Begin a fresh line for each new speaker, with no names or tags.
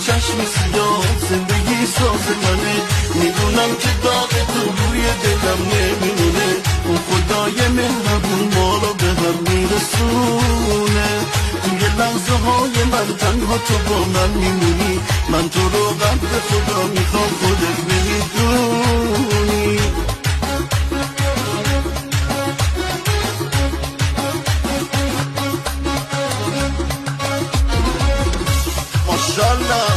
چشم سیاه زندگی ساز منه، میدونم که داغ تو روی دلم نمیمونه، اون خدای مهربون ما رو به هم میرسونه. توی لحظه های من تنها تو با من میمونی، من تو رو قبل خدا میخوام خودت نمیدونی. ماشالله